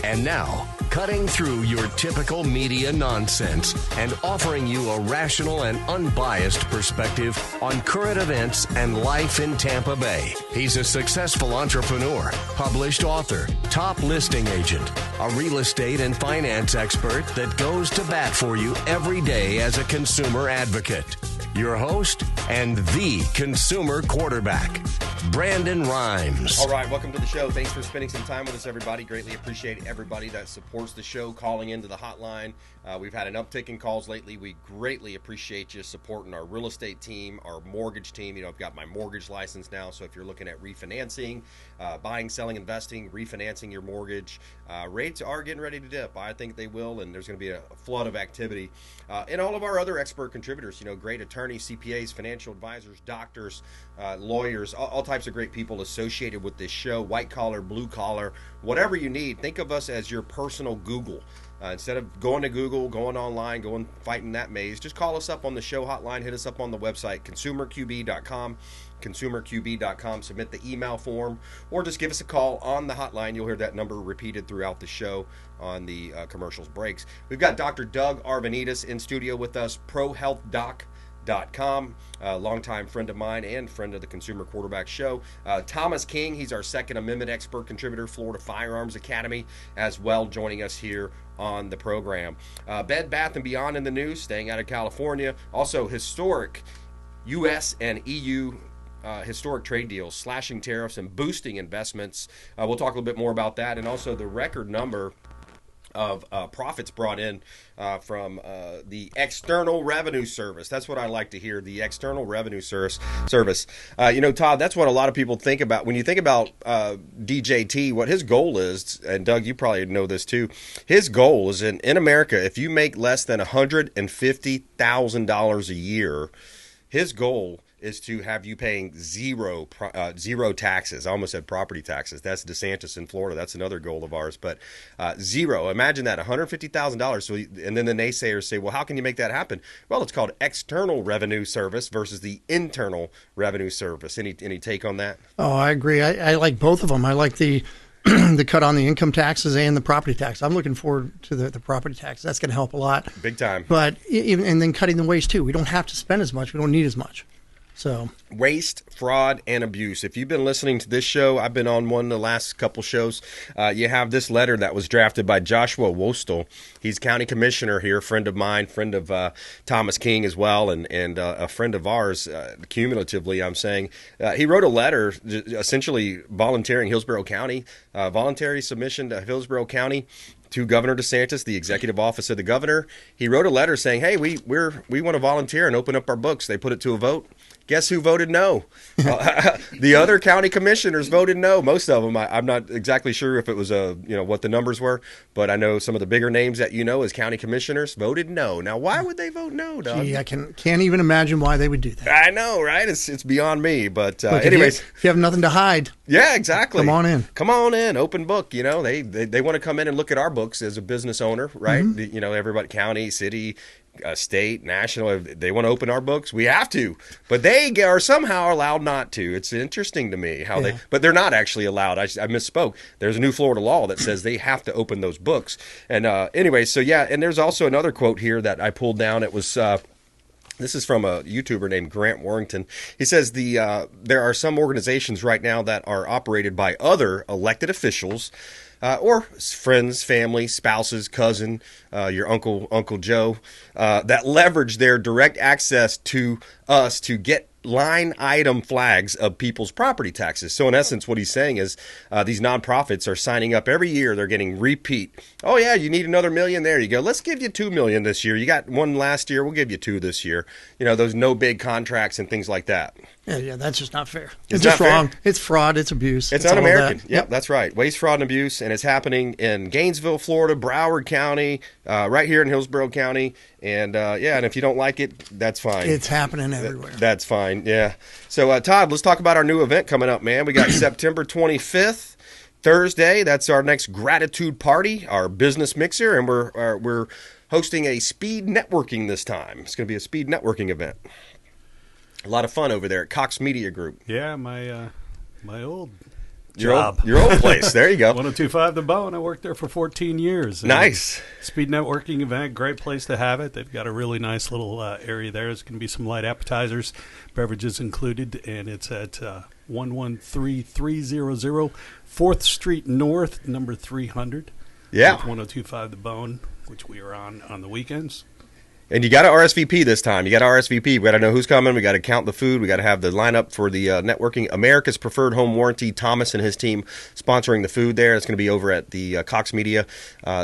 And now, cutting through your typical media nonsense and offering you a rational and unbiased perspective on current events and life in Tampa Bay. He's a successful entrepreneur, published author, top listing agent, a real estate and finance expert that goes to bat for you every day as a consumer advocate. Your host and the consumer quarterback, Brandon Rimes. All right, welcome to the show. Thanks for spending some time with us, everybody. Greatly appreciate everybody that supports the show, calling into the hotline. We've had an uptick in calls lately. We greatly appreciate you supporting our real estate team, our mortgage team. You know, I've got my mortgage license now, so if you're looking at refinancing, buying, selling, investing, refinancing your mortgage, rates are getting ready to dip. I think they will, and there's going to be a flood of activity. And all of our other expert contributors, you know, great attorneys, CPAs, financial advisors, doctors, lawyers, all types of great people associated with this show, white collar, blue collar, whatever you need. Think of us as your personal Google. Instead of going to Google, going online, going fighting that maze, just call us up on the show hotline, hit us up on the website, consumerqb.com, consumerqb.com, submit the email form, or just give us a call on the hotline. You'll hear that number repeated throughout the show on the commercials breaks. We've got Dr. Doug Aravanitis in studio with us, ProHealthDoc.com, a longtime friend of mine and friend of the Consumer Quarterback Show. Thomas King, he's our Second Amendment expert contributor, Florida Firearms Academy, as well, joining us here on the program. Bed Bath & Beyond in the news, staying out of California. Also, historic US and EU historic trade deals, slashing tariffs and boosting investments. We'll talk a little bit more about that, and also the record number of profits brought in from the External Revenue Service. That's what I like to hear, the External Revenue Service. You know, Todd, that's what a lot of people think about. When you think about DJT, what his goal is, and Doug, you probably know this too, his goal is in America, if you make less than $150,000 a year, his goal is to have you paying zero taxes. I almost said property taxes. That's DeSantis in Florida. That's another goal of ours. But zero. Imagine that, $150,000. So, and then the naysayers say, well, how can you make that happen? Well, it's called External Revenue Service versus the Internal Revenue Service. Any take on that? Oh, I agree. I like both of them. I like the the cut on the income taxes and the property tax. I'm looking forward to the property tax. That's going to help a lot. Big time. But and then cutting the waste too. We don't have to spend as much. We don't need as much. So waste, fraud, and abuse. If you've been listening to this show, I've been on one of the last couple shows. You have this letter that was drafted by Joshua Wostel. He's county commissioner here, friend of mine, friend of Thomas King as well, and a friend of ours, cumulatively, I'm saying. He wrote a letter essentially volunteering Hillsborough County, voluntary submission to Hillsborough County to Governor DeSantis, the executive office of the governor. He wrote a letter saying, hey, we want to volunteer and open up our books. They put it to a vote. Guess who voted no? The other county commissioners voted no. Most of them. I'm not exactly sure if it was what the numbers were, but I know some of the bigger names that you know as county commissioners voted no. Now, why would they vote no, Doug? Gee, I can't even imagine why they would do that. I know, right? It's beyond me. But look, anyways, if you have nothing to hide, yeah, exactly. Come on in. Come on in. Open book. You know, they want to come in and look at our books as a business owner, right? Mm-hmm. Everybody, county, city, state, national, if they want to open our books, we have to, but they are somehow allowed not to. It's interesting to me how but they're not actually allowed. I misspoke. There's a new Florida law that says they have to open those books. And anyway, so yeah, and there's also another quote here that I pulled down. It was this is from a YouTuber named Grant Warrington. He says there are some organizations right now that are operated by other elected officials or friends, family, spouses, cousin, your Uncle Joe, that leverage their direct access to us to get line item flags of people's property taxes. So in essence, what he's saying is these nonprofits are signing up every year. They're getting repeat. Oh yeah, you need another $1 million. There you go. Let's give you $2 million this year. You got one last year. We'll give you 2 this year. You know, those no big contracts and things like that. Yeah, that's just not fair. It's just wrong. It's fraud. It's abuse. It's un-American. Yep, that's right. Waste, fraud, and abuse, and it's happening in Gainesville, Florida, Broward County, right here in Hillsborough County, and and if you don't like it, that's fine. It's happening everywhere. That's fine. Yeah. So, Todd, let's talk about our new event coming up, man. We got September 25th. Thursday, that's our next gratitude party, our business mixer, and we're hosting a speed networking this time. It's going to be a speed networking event. A lot of fun over there at Cox Media Group. Yeah, my old job. Your old place. There you go. 1025 The Bone. I worked there for 14 years. Nice. Speed networking event. Great place to have it. They've got a really nice little area there. There's going to be some light appetizers, beverages included, and it's at 113300 4th Street North, number 300. Yeah. 1025 The Bone, which we are on the weekends. And you got to RSVP this time. You got to RSVP. We got to know who's coming. We got to count the food. We got to have the lineup for the networking. America's Preferred Home Warranty. Thomas and his team sponsoring the food there. It's going to be over at the Cox Media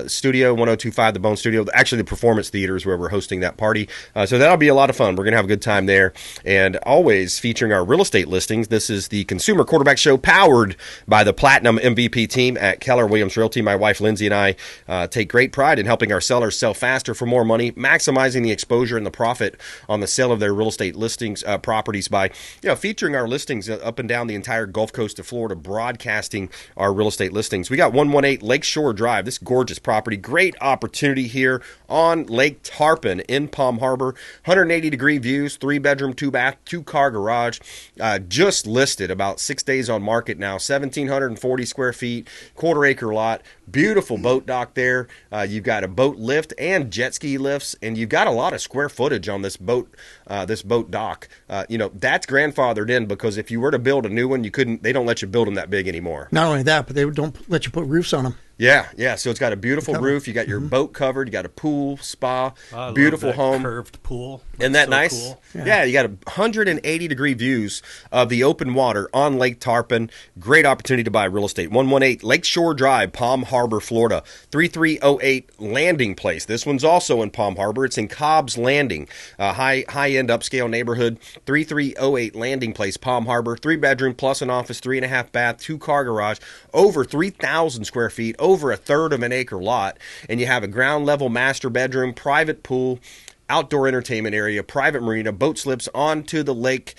Studio, 1025 The Bone Studio. Actually, the Performance Theater is where we're hosting that party. So that'll be a lot of fun. We're going to have a good time there. And always featuring our real estate listings. This is the Consumer Quarterback Show powered by the Platinum MVP team at Keller Williams Realty. My wife, Lindsay, and I take great pride in helping our sellers sell faster for more money, maximizing the exposure and the profit on the sale of their real estate listings properties by featuring our listings up and down the entire Gulf Coast of Florida, broadcasting our real estate listings. We got 118 Lakeshore Drive, this gorgeous property. Great opportunity here on Lake Tarpon in Palm Harbor. 180-degree views, 3-bedroom, 2-bath, 2-car garage. Just listed, about 6 days on market now. 1,740 square feet, quarter-acre lot. Beautiful boat dock there. You've got a boat lift and jet ski lifts, and you've got a lot of square footage on this boat dock. That's grandfathered in because if you were to build a new one, they don't let you build them that big anymore. Not only that, but they don't let you put roofs on them. Yeah. So it's got a beautiful roof. You got your boat covered. You got a pool, spa, beautiful home, curved pool. Isn't that nice? Cool. Yeah, you got 180-degree views of the open water on Lake Tarpon. Great opportunity to buy real estate. 118 Lakeshore Drive, Palm Harbor, Florida. 3308 Landing Place. This one's also in Palm Harbor. It's in Cobb's Landing, high-end upscale neighborhood. 3308 Landing Place, Palm Harbor. 3-bedroom plus an office, 3.5 bath, 2-car garage, over 3,000 square feet, over a third of an acre lot, and you have a ground level master bedroom, private pool, outdoor entertainment area, private marina, boat slips onto the Lake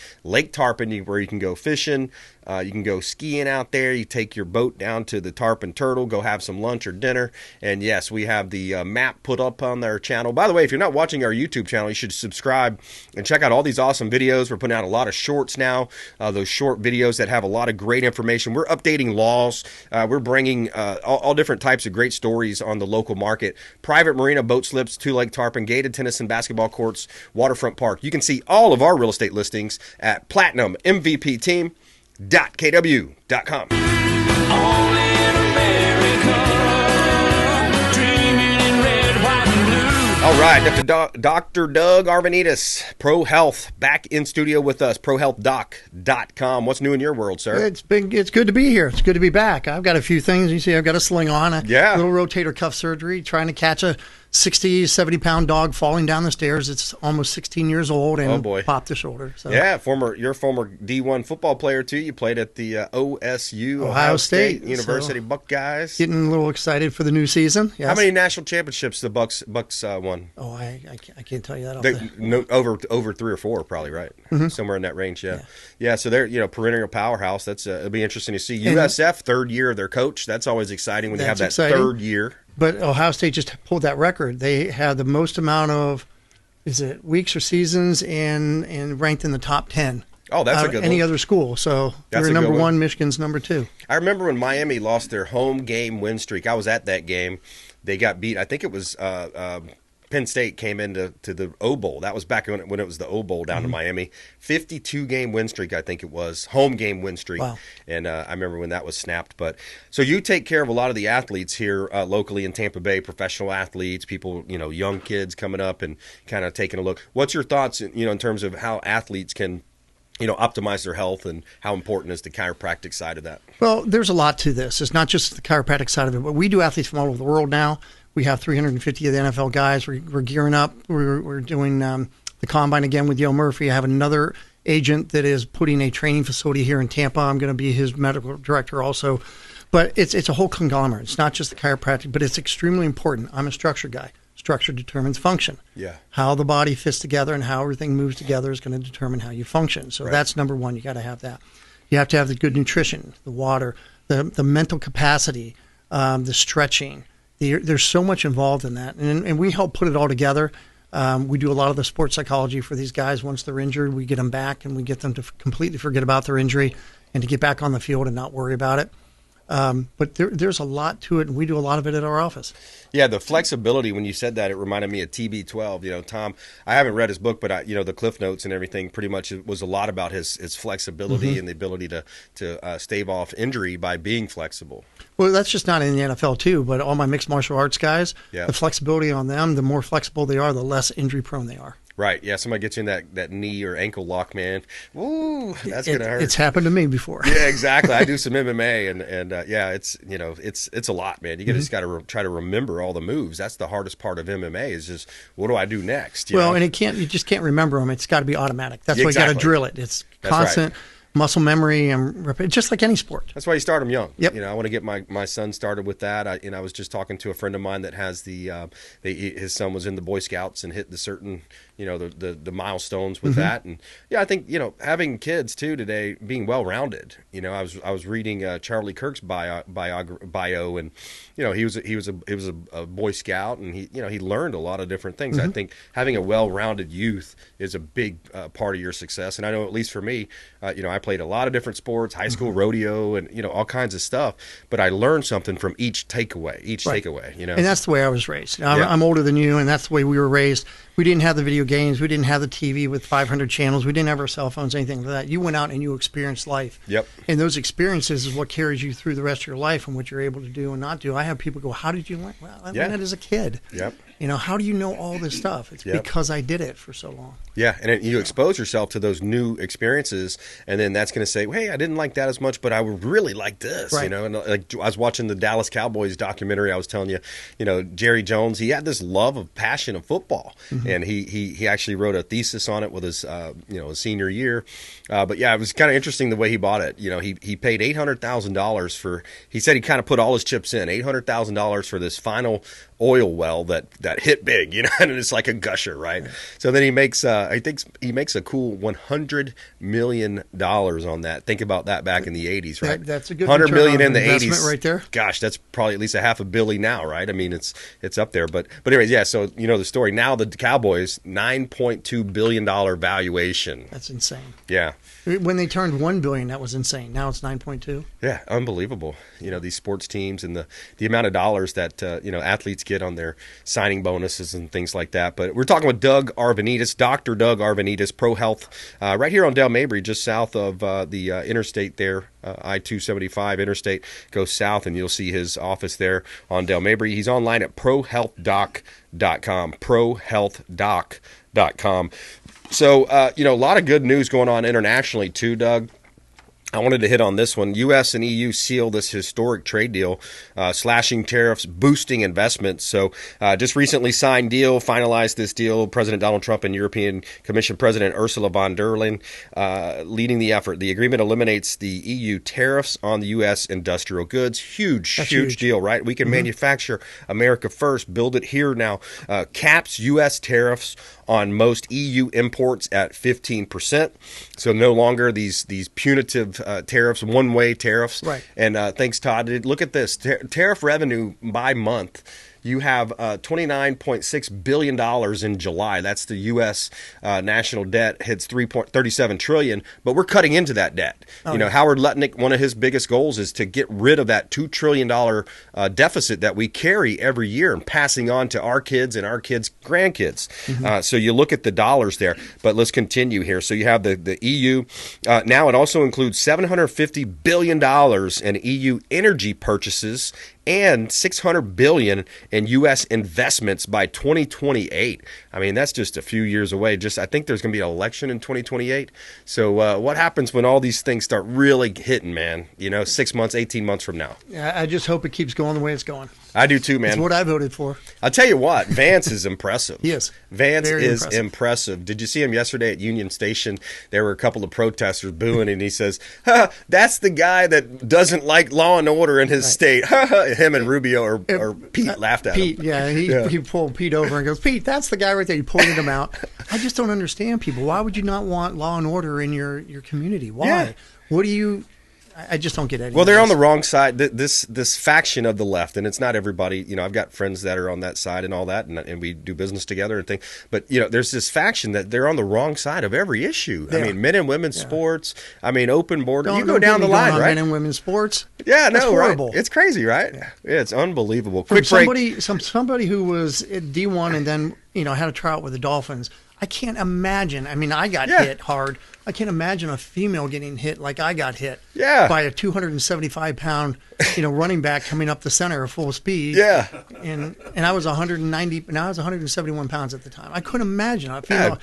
Tarpon, where you can go fishing. You can go skiing out there. You take your boat down to the Tarpon Turtle, go have some lunch or dinner. And yes, we have the map put up on their channel. By the way, if you're not watching our YouTube channel, you should subscribe and check out all these awesome videos. We're putting out a lot of shorts now, those short videos that have a lot of great information. We're updating laws. We're bringing all different types of great stories on the local market. Private marina, boat slips to Lake Tarpon, gated tennis and basketball courts, waterfront park. You can see all of our real estate listings at PlatinumMVPTeam.kw.com. All right, Dr. Doug Aravanitis, Pro Health, back in studio with us, prohealthdoc.com. What's new in your world, sir? It's good to be here. It's good to be back. I've got a few things. You see, I've got a sling on, a little rotator cuff surgery, trying to catch a 60, 70-pound dog falling down the stairs. It's almost 16 years old and popped the shoulder. So. Yeah, you're a former D1 football player, too. You played at the OSU, Ohio State University Buckeyes. Getting a little excited for the new season. Yes. How many national championships the Bucks won? Oh, I can't tell you that. Over 3 or 4, probably, right? Mm-hmm. Somewhere in that range, yeah. So they're perennial powerhouse. It'll be interesting to see. USF, third year of their coach. That's always exciting when you have that third year. But Ohio State just pulled that record. They had the most amount of, weeks or seasons and ranked in the top 10. Oh, that's a good one. Any other school. So they're number one, Michigan's number 2. I remember when Miami lost their home game win streak. I was at that game. They got beat. I think it was Penn State came into the O Bowl. That was back when it was the O Bowl down in Miami. 52-game win streak, I think it was. Home game win streak. Wow. And I remember when that was snapped. But so you take care of a lot of the athletes here locally in Tampa Bay, professional athletes, people, young kids coming up and kind of taking a look. What's your thoughts, in terms of how athletes can optimize their health, and how important is the chiropractic side of that? Well, there's a lot to this. It's not just the chiropractic side of it, but we do athletes from all over the world now. We have 350 of the NFL guys. We're gearing up. We're doing the combine again with Yo Murphy. I have another agent that is putting a training facility here in Tampa. I'm going to be his medical director also. But it's a whole conglomerate. It's not just the chiropractic, but it's extremely important. I'm a structure guy. Structure determines function. Yeah. How the body fits together and how everything moves together is going to determine how you function. So that's number one. You got to have that. You have to have the good nutrition, the water, the mental capacity, the stretching. There's so much involved in that, and we help put it all together. We do a lot of the sports psychology for these guys. Once they're injured, we get them back, and we get them to completely forget about their injury and to get back on the field and not worry about it. But there's a lot to it, and we do a lot of it at our office. Yeah, the flexibility, when you said that, it reminded me of TB12. Tom, I haven't read his book, but the Cliff Notes and everything pretty much was a lot about his flexibility and the ability to stave off injury by being flexible. Well, that's just not in the NFL, too, but all my mixed martial arts guys, the flexibility on them, the more flexible they are, the less injury prone they are. Right. Yeah. Somebody gets you in that knee or ankle lock, man. Ooh, that's gonna hurt. It's happened to me before. Yeah, exactly. I do some MMA, and it's a lot, man. You just got to try to remember all the moves. That's the hardest part of MMA is just what do I do next? You know? And you just can't remember them. It's got to be automatic. That's why you got to drill it. It's constant. Right. Muscle memory and just like any sport. That's why you start them young. Yep. I want to get my son started with that. I was just talking to a friend of mine that has his son was in the Boy Scouts and hit the certain the milestones with that. And I think having kids too today, being well rounded. I was reading Charlie Kirk's bio, and he was a Boy Scout, and he learned a lot of different things. I think having a well rounded youth is a big part of your success. And I know at least for me, I played a lot of different sports, high school rodeo, and all kinds of stuff. But I learned something from each takeaway. And that's the way I was raised. I'm older than you, and that's the way we were raised. We didn't have the video games. We didn't have the TV with 500 channels. We didn't have our cell phones, anything like that. You went out and you experienced life. Yep. And those experiences is what carries you through the rest of your life and what you're able to do and not do. I have people go, how did you learn? Well, I learned that as a kid. Yep. How do you know all this stuff? It's because I did it for so long. Yeah, and you expose yourself to those new experiences, and then that's going to say, hey, I didn't like that as much, but I would really like this. Right. And like I was watching the Dallas Cowboys documentary. I was telling you, Jerry Jones, he had this love of passion of football, and he actually wrote a thesis on it with his his senior year. But yeah, it was kind of interesting the way he bought it. He paid $800,000 for. He said he kind of put all his chips in, $800,000 for this final oil well that hit big, and it's like a gusher, right? So then he makes I think he makes a cool $100 million on that. Think about that back in the 80s, right? That's a good $100 million in the 80s right there. Gosh, that's probably at least a $500 million now, right? I mean, it's up there. But anyways, yeah. So the story now. The Cowboys $9.2 billion valuation. That's insane. Yeah. When they turned $1 billion, that was insane. Now it's 9.2. Yeah, unbelievable. These sports teams and the amount of dollars that athletes get on their signing bonuses and things like that. But we're talking with Doug Aravanitis, Dr. Doug Aravanitis, Pro Health, right here on Del Mabry, just south of the interstate there. I-275 interstate goes south, and you'll see his office there on Del Mabry. He's online at prohealthdoc.com, prohealthdoc.com. So, a lot of good news going on internationally too, Doug. I wanted to hit on this one. U.S. and EU seal this historic trade deal, slashing tariffs, boosting investments. So just recently signed deal, finalized this deal. President Donald Trump and European Commission President Ursula von der Leyen leading the effort. The agreement eliminates the EU tariffs on the U.S. industrial goods. Huge deal, right? We can manufacture America first, build it here now. Caps U.S. tariffs on most EU imports at 15%. So no longer these punitive tariffs, one-way tariffs. Right. And thanks, Todd. Look at this. Tariff revenue by month. You have $29.6 billion in July. That's the U.S. National debt hits $3.37 trillion, but we're cutting into that debt. Howard Lutnick, one of his biggest goals is to get rid of that $2 trillion deficit that we carry every year and passing on to our kids and our kids' grandkids. So you look at the dollars there, but let's continue here. So you have the EU. Now it also includes $750 billion in EU energy purchases and $600 billion in U.S. investments by 2028. I mean, that's just a few years away. I think there's going to be an election in 2028. So what happens when all these things start really hitting, man? 6 months, 18 months from now. Yeah, I just hope it keeps going the way it's going. I do too, man. It's what I voted for. I'll tell you what, Vance is impressive. He is. Vance is impressive. Did you see him yesterday at Union Station? There were a couple of protesters booing, and he says, that's the guy that doesn't like law and order in his state. Him and Rubio or Pete laughed at him. He pulled Pete over and goes, Pete, that's the guy right there. He pointed him out. I just don't understand people. Why would you not want law and order in your community? Why? Yeah. What do you... I just don't get it. Well, they're on the wrong side. This faction of the left, and it's not everybody. You know, I've got friends that are on that side and all that, and we do business together and things. But you know, there's this faction that they're on the wrong side of every issue. I mean, men and women's sports. I mean, open border. You go down the line, right? Men and women's sports. Yeah, That's horrible. Right? It's crazy, right? Yeah, it's unbelievable. From Quick break. somebody who was at D1 and then had a tryout with the Dolphins. I can't imagine. I mean, I got hit hard. I can't imagine a female getting hit like I got hit by a 275-pound, running back coming up the center at full speed. Yeah. And I was 190, and I was 171 pounds at the time. I couldn't imagine a female.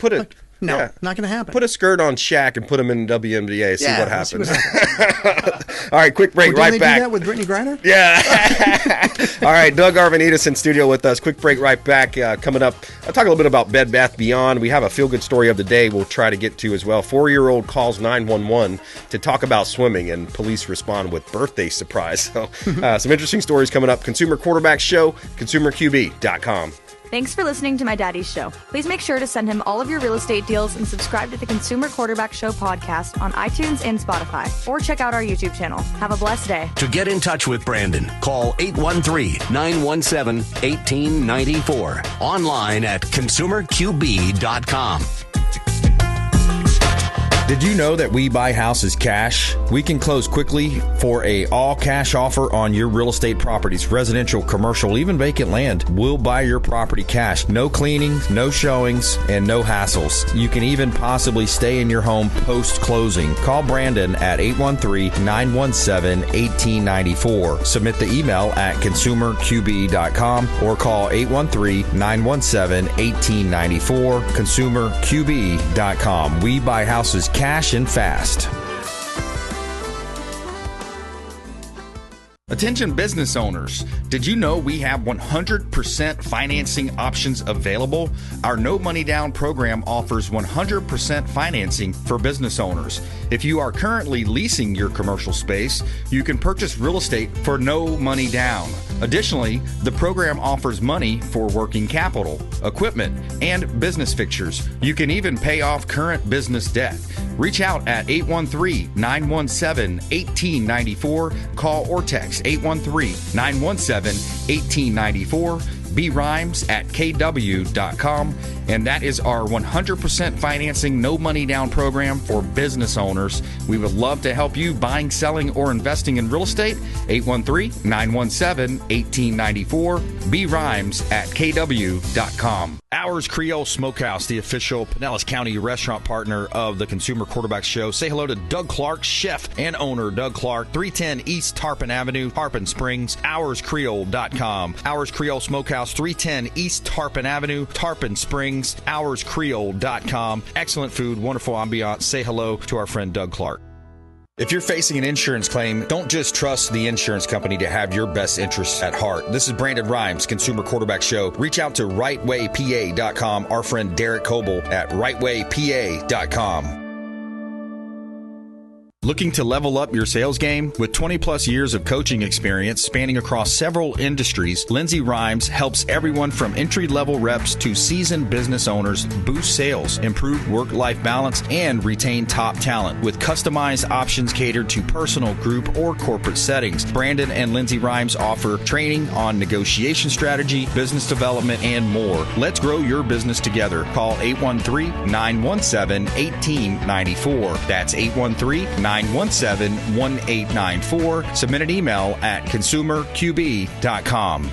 Not going to happen. Put a skirt on Shaq and put him in WNBA. See what happens. See what happens. All right, quick break. Right back. Do that with Brittany Griner? Yeah. All right, Doug Aravanitis in studio with us. Quick break. Right back. Coming up, I'll talk a little bit about Bed Bath Beyond. We have a feel-good story of the day we'll try to get to as well. 4-year-old calls 911 to talk about swimming, and police respond with birthday surprise. So, some interesting stories coming up. Consumer Quarterback Show, consumerqb.com. Thanks for listening to my daddy's show. Please make sure to send him all of your real estate deals and subscribe to the Consumer Quarterback Show podcast on iTunes and Spotify, or check out our YouTube channel. Have a blessed day. To get in touch with Brandon, call 813-917-1894. Online at consumerqb.com. Did you know that we buy houses cash? We can close quickly for a all-cash offer on your real estate properties, residential, commercial, even vacant land. We'll buy your property cash. No cleaning, no showings, and no hassles. You can even possibly stay in your home post-closing. Call Brandon at 813-917-1894. Submit the email at consumerqb.com or call 813-917-1894. consumerqb.com. We buy houses cash and fast. Attention business owners, did you know we have 100% financing options available? Our no money down program offers 100% financing for business owners. If you are currently leasing your commercial space, you can purchase real estate for no money down. Additionally, the program offers money for working capital, equipment, and business fixtures. You can even pay off current business debt. Reach out at 813-917-1894. Call or text 813-917-1894. BRimes at kw.com. And that is our 100% financing, no money down program for business owners. We would love to help you buying, selling, or investing in real estate. 813-917-1894. BRimes at kw.com. Ours Creole Smokehouse, the official Pinellas County restaurant partner of the Consumer Quarterback Show. Say hello to Doug Clark, chef and owner Doug Clark, 310 East Tarpon Avenue, Tarpon Springs, ourscreole.com. Ours Creole Smokehouse, 310 East Tarpon Avenue, Tarpon Springs, ourscreole.com. Excellent food, wonderful ambiance. Say hello to our friend Doug Clark. If you're facing an insurance claim, don't just trust the insurance company to have your best interests at heart. This is Brandon Rimes, Consumer Quarterback Show. Reach out to rightwaypa.com, our friend Derek Coble at rightwaypa.com. Looking to level up your sales game? With 20 plus years of coaching experience spanning across several industries, Lindsay Rimes helps everyone from entry-level reps to seasoned business owners boost sales, improve work-life balance, and retain top talent with customized options catered to personal, group, or corporate settings. Brandon and Lindsay Rimes offer training on negotiation strategy, business development, and more. Let's grow your business together. Call 813-917-1894. That's 813-917-1894. Submit an email at consumerqb.com.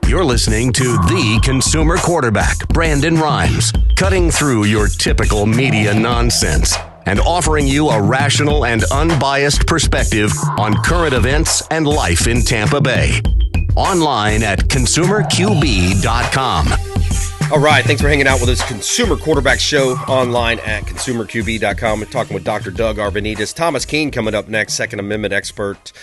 You're listening to the Consumer Quarterback, Brandon Rimes, cutting through your typical media nonsense and offering you a rational and unbiased perspective on current events and life in Tampa Bay. Online at consumerqb.com. All right, thanks for hanging out with us. Consumer Quarterback Show online at consumerqb.com. We're talking with Dr. Doug Aravanitis. Thomas Keene coming up next, Second Amendment expert,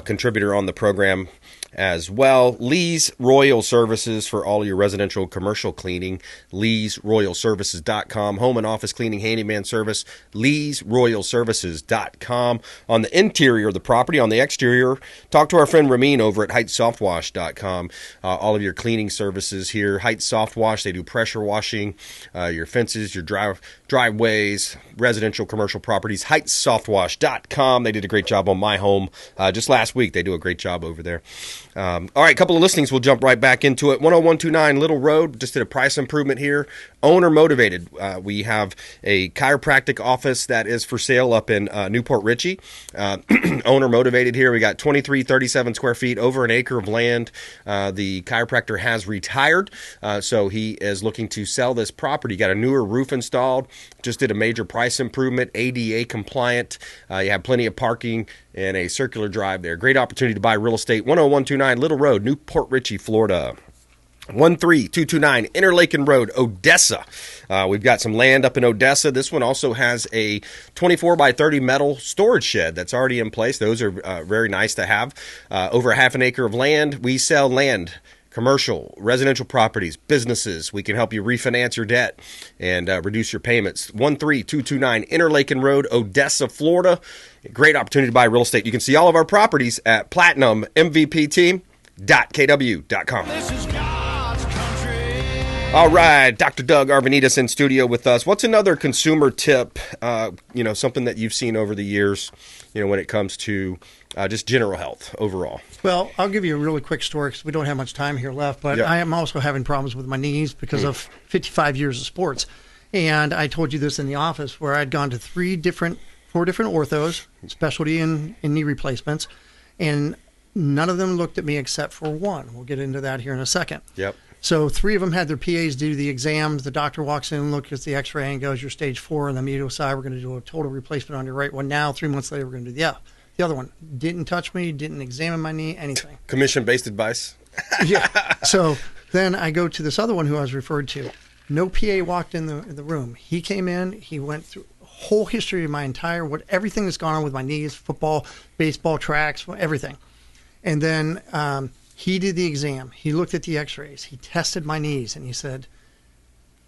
contributor on the program. as well. Lee's Royal Services for all your residential commercial cleaning. Lee'sRoyalServices.com. Home and office cleaning handyman service. Lee'sRoyalServices.com. On the interior of the property, on the exterior, talk to our friend Ramin over at HeightsSoftWash.com. All of your cleaning services here. Heights Soft Wash, they do pressure washing, your fences, your driveways, residential, commercial properties. HeightsSoftWash.com. They did a great job on my home just last week. They do a great job over there. All right, a couple of listings. We'll jump right back into it. 10129 Little Road, just did a price improvement here. Owner motivated. We have a chiropractic office that is for sale up in Newport Richey. Owner motivated here. We got 2337 square feet, over an acre of land. The chiropractor has retired, so he is looking to sell this property. Got a newer roof installed. Just did a major price improvement, ADA compliant. You have plenty of parking and a circular drive there. Great opportunity to buy real estate. 10129 Little Road, Newport Richey, Florida. 13229 Interlaken Road, Odessa. We've got some land up in Odessa. This one also has a 24 by 30 metal storage shed that's already in place. Those are very nice to have. Over a half an acre of land. We sell land, commercial, residential properties, businesses. We can help you refinance your debt and reduce your payments. 13229 Interlaken Road, Odessa, Florida. Great opportunity to buy real estate. You can see all of our properties at platinummvpteam.kw.com. This is God's country. All right, Dr. Doug Aravanitis in studio with us. What's another consumer tip, something that you've seen over the years, when it comes to just general health overall? Well, I'll give you a really quick story because we don't have much time here left, but Yeah. I am also having problems with my knees because of 55 years of sports. And I told you this in the office where I'd gone to four different orthos, specialty in knee replacements, and none of them looked at me except for one. We'll get into that here in a second. Yep. So 3 of them had their PAs do the exams. The doctor walks in, looks at the x-ray, and goes, you're stage 4 on the medial side. We're going to do a total replacement on your right one now. 3 months later, we're going to do the other one. Didn't touch me, didn't examine my knee, anything. Commission-based advice? Yeah. So then I go to this other one who I was referred to. No PA walked in the room. He came in. He went through a whole history of my everything that's gone on with my knees, football, baseball, tracks, everything. And then he did the exam. He looked at the x-rays. He tested my knees, and he said,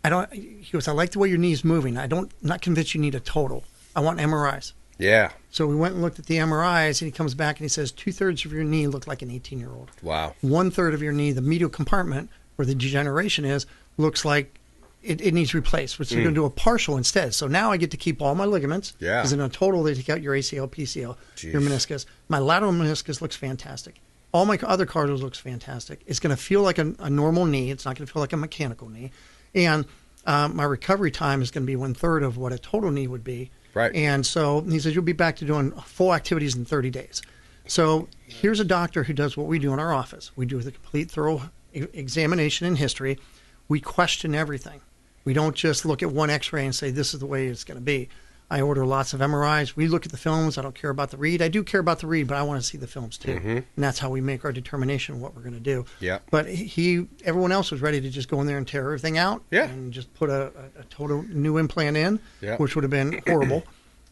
I like the way your knee's moving. I'm not convinced you need a total. I want MRIs. Yeah. So we went and looked at the MRIs, and he comes back and he says 2/3 of your knee look like an 18-year-old. Wow. 1/3 of your knee, the medial compartment where the degeneration is, looks like it needs replaced, which they're going to do a partial instead. So now I get to keep all my ligaments. Yeah. Because in a total, they take out your ACL, PCL, your meniscus. My lateral meniscus looks fantastic. All my other cartilage looks fantastic. It's going to feel like a normal knee. It's not going to feel like a mechanical knee. And my recovery time is going to be 1/3 of what a total knee would be. Right. And so he says, you'll be back to doing full activities in 30 days. So here's a doctor who does what we do in our office. We do the complete thorough examination and history. We question everything. We don't just look at one x-ray and say, this is the way it's going to be. I order lots of MRIs. We look at the films. I don't care about the read. I do care about the read, but I want to see the films too. Mm-hmm. And that's how we make our determination of what we're going to do. Yeah. But everyone else was ready to just go in there and tear everything out. Yeah. And just put a total new implant in, yeah. which would have been horrible.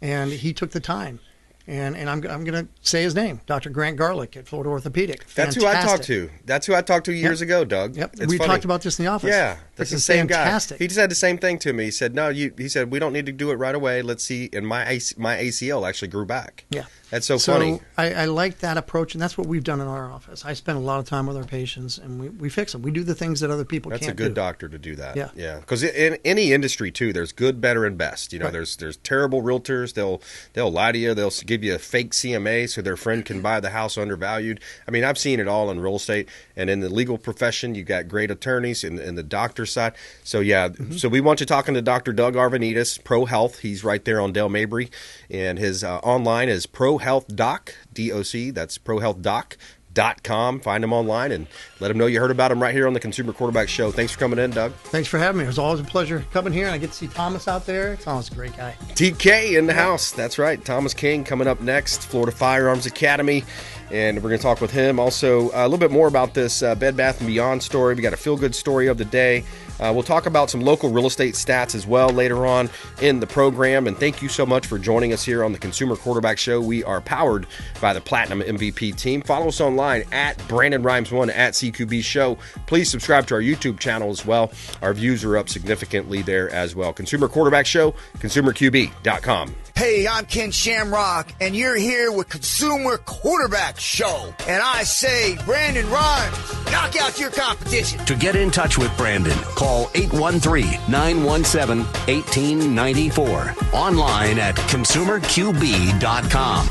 And he took the time. And I'm going to say his name, Dr. Grant Garlick at Florida Orthopedic. That's who I talked to. That's who I talked to years ago, Doug. Yep. It's We funny. talked about this in the office. Yeah, that's the same fantastic. guy. He said the same thing to me. He said, "No, he said we don't need to do it right away. Let's see." And my ACL actually grew back. Yeah, that's so funny. I like that approach, and that's what we've done in our office. I spend a lot of time with our patients, and we fix them. We do the things that other people can't do. That's a good doctor to do that. Yeah, yeah. Because in any industry too, there's good, better, and best. Right. There's terrible realtors. They'll lie to you. They'll give you a fake CMA so their friend can buy the house undervalued. I mean, I've seen it all in real estate and in the legal profession. You got great attorneys in the doctor side. So yeah, so we want you talking to Dr. Doug Aravanitis, Pro Health. He's right there on Del Mabry, and his online is Pro Health Doc, DOC. That's ProHealthDoc.com. Find him online and let him know you heard about him right here on the Consumer Quarterback Show. Thanks for coming in, Doug. Thanks for having me. It was always a pleasure coming here, and I get to see Thomas out there. Thomas is a great guy. TK in the house. That's right. Thomas King coming up next. Florida Firearms Academy. and we're going to talk with him. Also, a little bit more about this Bed Bath & Beyond story. We got a feel-good story of the day. We'll talk about some local real estate stats as well later on in the program. And thank you so much for joining us here on the Consumer Quarterback Show. We are powered by the Platinum MVP team. Follow us online at Brandon Rimes1 at CQB Show. Please subscribe to our YouTube channel as well. Our views are up significantly there as well. Consumer Quarterback Show, consumerqb.com. Hey, I'm Ken Shamrock, and you're here with Consumer Quarterback Show. And I say, Brandon Rimes, knock out your competition. To get in touch with Brandon, call 813-917-1894. Online at consumerqb.com.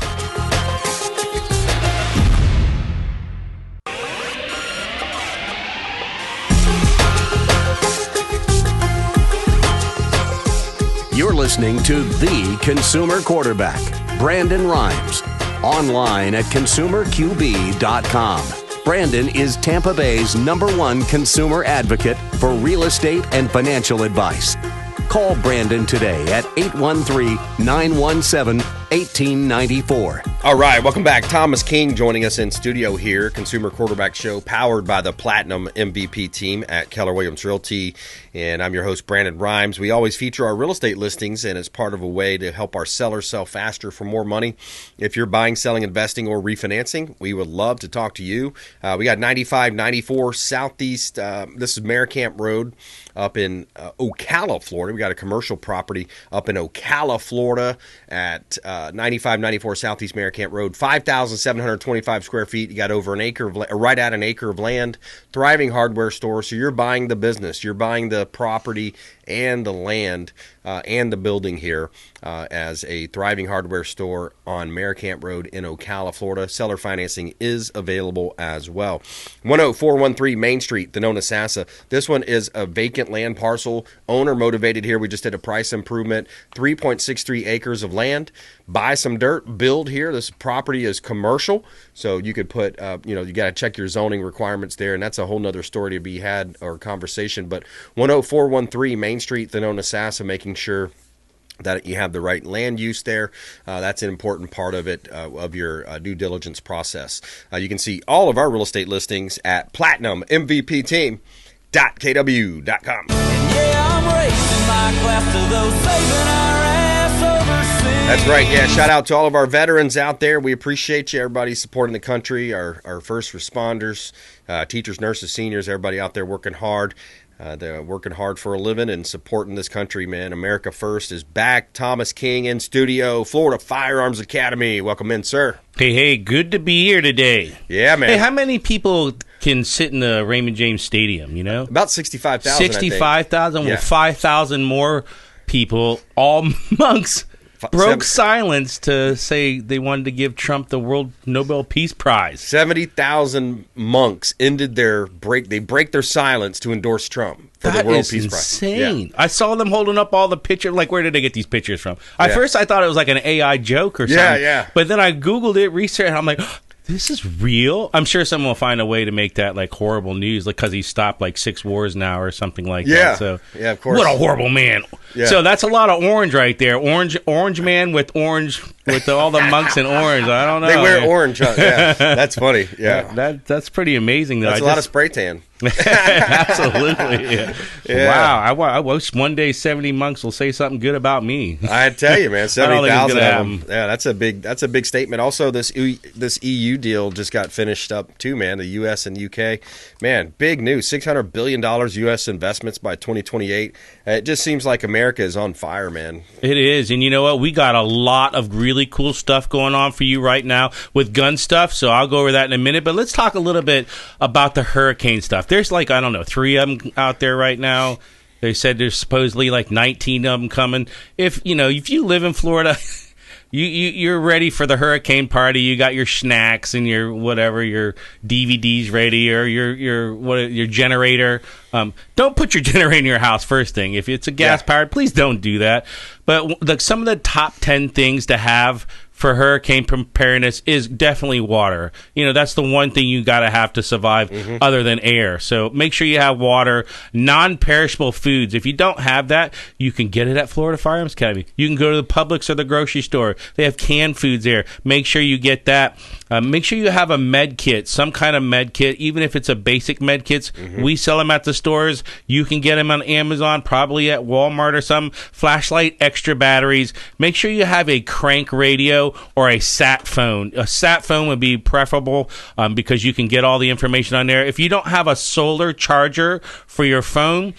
You're listening to The Consumer Quarterback, Brandon Rimes. Online at consumerqb.com. Brandon is Tampa Bay's #1 consumer advocate for real estate and financial advice. Call Brandon today at 813-917-1894. All right, welcome back. Thomas King joining us in studio here. Consumer Quarterback Show powered by the Platinum MVP team at Keller Williams Realty. And I'm your host, Brandon Rimes. We always feature our real estate listings, and it's part of a way to help our sellers sell faster for more money. If you're buying, selling, investing, or refinancing, we would love to talk to you. We got 9594 Southeast. This is Maricamp Road up in Ocala, Florida. We got a commercial property up in Ocala, Florida at 9594 Southeast Maricamp Road. 5,725 square feet. You got over an acre of right at an acre of land. Thriving hardware store. So you're buying the business. You're buying the property and the land and the building here as a thriving hardware store on Maricamp Road in Ocala, Florida. Seller financing is available as well. 10413 Main Street, Thonotosassa. This one is a vacant land parcel. Owner motivated here. We just did a price improvement. 3.63 acres of land. Buy some dirt, build here. This property is commercial, so you could put, you got to check your zoning requirements there, and that's a whole nother story to be had or conversation. But 10413 Main Street, Thonotosassa, making sure that you have the right land use there. That's an important part of it, of your due diligence process. You can see all of our real estate listings at platinummvpteam.kw.com. Yeah, I'm racing my class to those saving our ass overseas. That's right. Yeah, shout out to all of our veterans out there. We appreciate you, everybody supporting the country, our first responders, teachers, nurses, seniors, everybody out there working hard. They're working hard for a living and supporting this country, man. America First is back. Thomas King in studio, Florida Firearms Academy. Welcome in, sir. Hey, good to be here today. Yeah, man. Hey, how many people can sit in the Raymond James Stadium, you know? About 65,000, 65,000? Yeah. Well, 5,000 more people, all monks, broke silence to say they wanted to give Trump the World Nobel Peace Prize. 70,000 monks ended their break. They break their silence to endorse Trump for the World Peace Prize. Insane. Yeah. I saw them holding up all the pictures. Like, where did they get these pictures from? At first, I thought it was like an AI joke or something. Yeah. But then I Googled it, researched, and I'm like, this is real. I'm sure someone will find a way to make that like horrible news, like because he stopped like 6 wars now or something like that. So yeah, of course. What a horrible man. Yeah. So that's a lot of orange right there. Orange man with orange with all the monks in orange. I don't know. They wear orange. Yeah, that's funny. Yeah, that's pretty amazing. That's a lot of spray tan. Absolutely. Yeah. Wow. I wish one day 70 monks will say something good about me. I tell you, man, 70,000 of them. Happen. Yeah, that's a big statement. Also, this EU deal just got finished up too, man. The US and UK, man, big news. $600 billion US investments by 2028. It just seems like America is on fire, man. It is, and you know what? We got a lot of really cool stuff going on for you right now with gun stuff. So I'll go over that in a minute. But let's talk a little bit about the hurricane stuff. There's like, I don't know, 3 of them out there right now. They said there's supposedly like 19 of them coming. If you live in Florida, you're ready for the hurricane party. You got your snacks and your whatever, your DVDs ready, or your generator. Don't put your generator in your house first thing. If it's a gas powered, please don't do that. But some of the top 10 things to have for hurricane preparedness is definitely water. That's the one thing you got to have to survive other than air. So make sure you have water, non-perishable foods. If you don't have that, you can get it at Florida Firearms Academy. You can go to the Publix or the grocery store. They have canned foods there. Make sure you get that. Make sure you have a med kit, some kind of med kit, even if it's a basic med kits. We sell them at the stores. You can get them on Amazon, probably at Walmart or some. Flashlight, extra batteries. Make sure you have a crank radio or a sat phone. A sat phone would be preferable because you can get all the information on there. If you don't have a solar charger for your phone,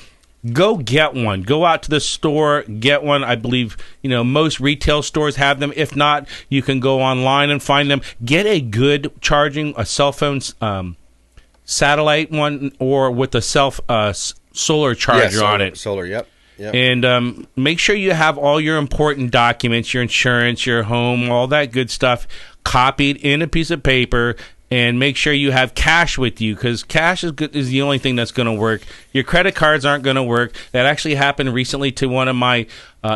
go get one. Go out to the store, get one. I believe, most retail stores have them. If not, you can go online and find them. Get a good charging, a cell phone satellite one, or with a solar charger on it. Solar, yep. And make sure you have all your important documents, your insurance, your home, all that good stuff copied in a piece of paper. And make sure you have cash with you, because cash is the only thing that's going to work. Your credit cards aren't going to work. That actually happened recently to one of my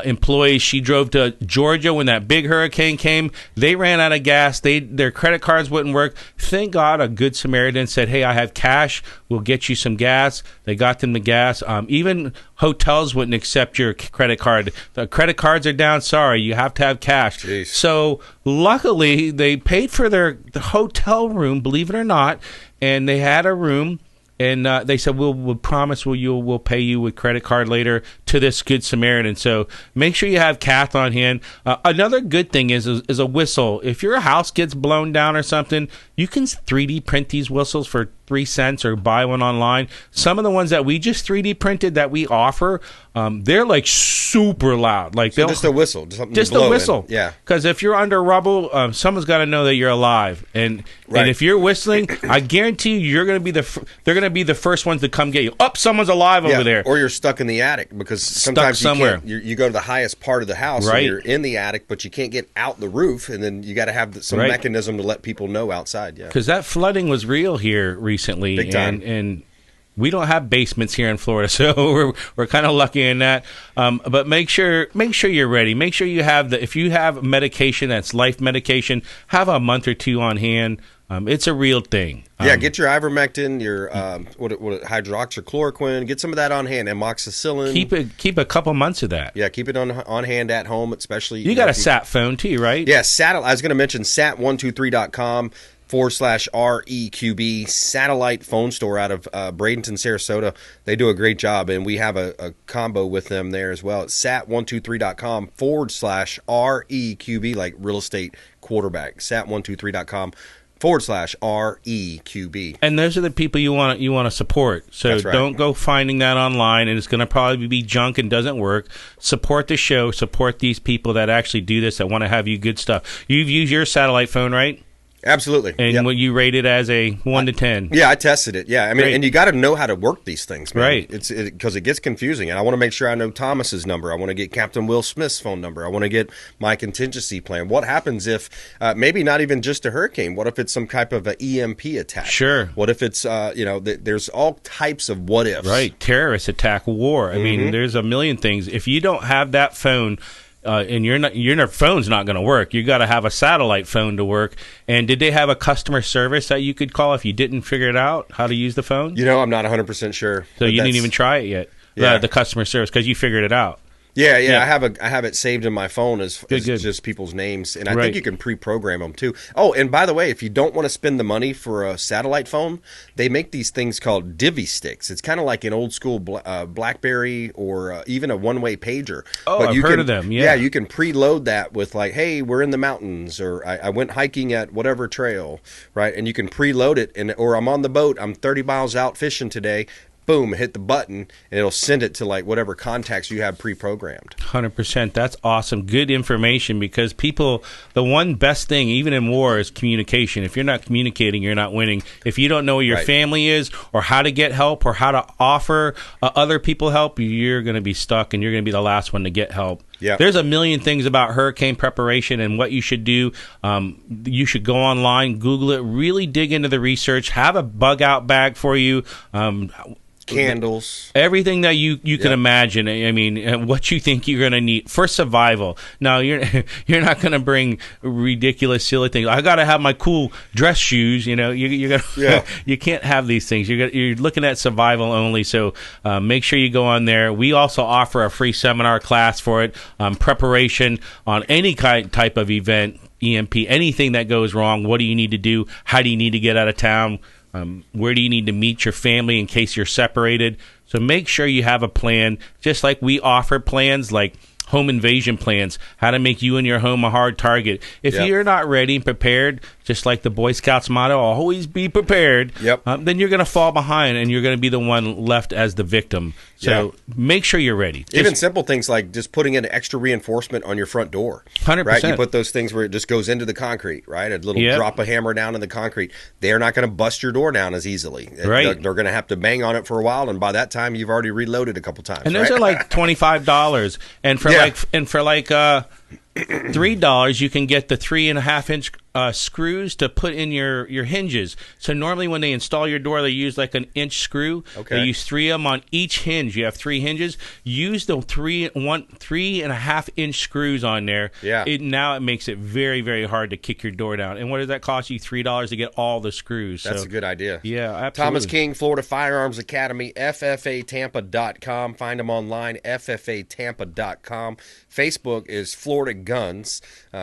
employees. She drove to Georgia when that big hurricane came. They ran out of gas. Their credit cards wouldn't work. Thank God a good Samaritan said, "Hey, I have cash. We'll get you some gas." They got them the gas. Even hotels wouldn't accept your credit card. The credit cards are down. Sorry, you have to have cash. Jeez. So luckily, they paid for the hotel room, believe it or not, and they had a room. And they said, we'll promise we'll pay you with credit card later to this Good Samaritan. So make sure you have cash on hand. Another good thing is a whistle. If your house gets blown down or something, you can 3D print these whistles for 3 cents or buy one online. Some of the ones that we just 3D printed that we offer, they're like super loud. Like just a whistle. Just a whistle. Yeah. Because if you're under rubble, someone's got to know that you're alive. And if you're whistling, I guarantee you, they're going to be the first ones to come get you. Someone's alive over there. Or you're stuck in the attic, because sometimes you go to the highest part of the house, and you're in the attic, but you can't get out the roof, and then you got to have some mechanism to let people know outside. Yeah. Because that flooding was real here recently. Big time. And we don't have basements here in Florida, so we're kind of lucky in that. But make sure you're ready. Make sure you have if you have medication that's life medication, have a month or 2 on hand. It's a real thing. Get your ivermectin, your hydroxychloroquine. Get some of that on hand. Amoxicillin. Keep a couple months of that. Yeah, keep it on hand at home, especially. You got a sat phone too, right? Yeah, I was going to mention sat123.com. /REQB satellite phone store out of Bradenton, Sarasota. They do a great job, and we have a combo with them there as well. It's sat123.com /REQB, like real estate quarterback. Sat123.com /REQB. And those are the people you want to support. So don't go finding that online, and it's going to probably be junk and doesn't work. Support the show. Support these people that actually do this, that want to have you good stuff. You've used your satellite phone, right? Absolutely. And what you rate it as a 1 to 10? Yeah, I tested it. Yeah, I mean, and you got to know how to work these things, man. Right? Because it gets confusing, and I want to make sure I know Thomas's number. I want to get Captain Will Smith's phone number. I want to get my contingency plan. What happens if maybe not even just a hurricane? What if it's some type of an EMP attack? Sure. What if it's there's all types of what ifs. Right. Terrorist attack, war. I mean, there's a million things. If you don't have that phone. And your phone's not going to work. You got to have a satellite phone to work. And did they have a customer service that you could call if you didn't figure it out how to use the phone? I'm not 100% sure. So you didn't even try it yet. Yeah. The customer service, because you figured it out. Yeah. I have it saved in my phone as just people's names, and I think you can pre-program them too. Oh, and by the way, if you don't want to spend the money for a satellite phone, they make these things called divvy sticks. It's kind of like an old school BlackBerry or even a one-way pager. Oh, but I've heard of them. Yeah, you can preload that with like, hey, we're in the mountains, or I went hiking at whatever trail, right? And you can preload it, or I'm on the boat. I'm 30 miles out fishing today. Boom, hit the button, and it'll send it to like whatever contacts you have pre-programmed. 100%. That's awesome. Good information, because people, the one best thing, even in war, is communication. If you're not communicating, you're not winning. If you don't know where your family is, or how to get help, or how to offer other people help, you're going to be stuck, and you're going to be the last one to get help. Yeah. There's a million things about hurricane preparation and what you should do. You should go online, Google it, really dig into the research, have a bug out bag for you. candles, everything that you can imagine. I mean, what you think you're going to need for survival. Now, you're not going to bring ridiculous, silly things. I got to have my cool dress shoes. You know, you can't have these things. You're looking at survival only. So make sure you go on there. We also offer a free seminar class for it, preparation on any type of event, EMP, anything that goes wrong. What do you need to do? How do you need to get out of town? Where do you need to meet your family in case you're separated? So make sure you have a plan, just like we offer plans like home invasion plans, how to make you and your home a hard target. If you're not ready and prepared, just like the Boy Scouts motto, always be prepared, then you're going to fall behind and you're going to be the one left as the victim. So make sure you're ready. Even simple things like just putting in extra reinforcement on your front door. 100%. Right? You put those things where it just goes into the concrete, right? A little drop a hammer down in the concrete. They're not going to bust your door down as easily. Right. They're going to have to bang on it for a while, and by that time, you've already reloaded a couple times. And those are like $25. And for $3, you can get the 3.5-inch screws to put in your hinges. So normally when they install your door, they use like an inch screw. They use 3 of them on each hinge. You have 3 hinges. Use the 3.5-inch screws on there. Now it makes it very, very hard to kick your door down. And what does that cost you? $3 to get all the screws. That's a good idea. Yeah, absolutely. Thomas King, Florida Firearms Academy, FFATampa.com. Find them online, FFATampa.com. Facebook is Florida Guns.